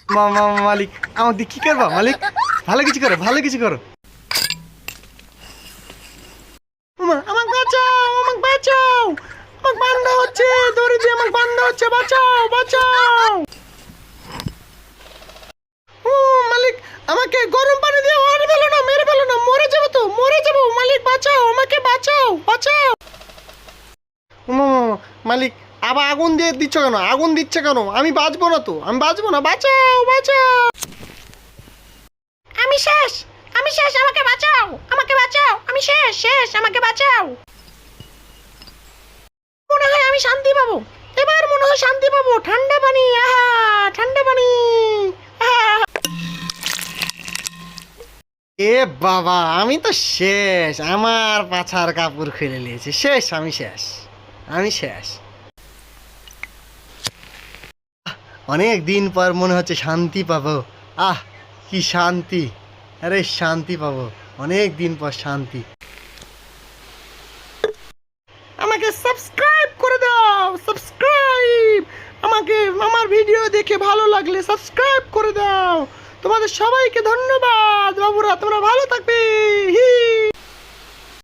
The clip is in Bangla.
মালিক আমার দিয়ে কি করবা মালিক? ভালো কিছু করো, ভালো কিছু করো। আমাকে বাঁচাও, আমাকে বাঁচাও, আমাকে বান্ধা হচ্ছে, দড়ি দিয়ে আমাকে বান্ধা হচ্ছে, বাঁচাও বাঁচাও। মালিক আমাকে গরম পানি দিয়ে মারে ফেলো না, মেরে ফেলো না, মরে যাবো তো, মরে যাবো। মালিক বাঁচাও, আমাকে বাঁচাও বাঁচাও। মালিক আবার আগুন দিয়ে দিচ্ছ কেন? আগুন দিচ্ছে কেন? আমি বাঁচবো না তো, আমি বাঁচবো না, বাঁচাও বাঁচাও। আমি শেষ, আমি শেষ, আমাকে বাঁচাও, আমাকে বাঁচাও, আমি শেষ শেষ, আমাকে বাঁচাও। মনে হয় আমি শান্তি পাবো, এবার মনে হয় শান্তি পাবো। ঠান্ডা পানি, আহা ঠান্ডা পানি, আহা। এ বাবা, আমি তো শেষ, আমার পাছার কাপড় খুলে নিয়েছে, শেষ, আমি শেষ, আমি শেষ। অনেক দিন পর মনে হচ্ছে শান্তি পাবো। আহ কি শান্তি, আরে শান্তি পাবো, অনেক দিন পর শান্তি। আমাকে সাবস্ক্রাইব করে দাও, সাবস্ক্রাইব। আমাকে আমার ভিডিও দেখে ভালো লাগলে সাবস্ক্রাইব করে দাও। তোমাদের সবাইকে ধন্যবাদ বাবুরা, তোমরা ভালো থাকবে। হি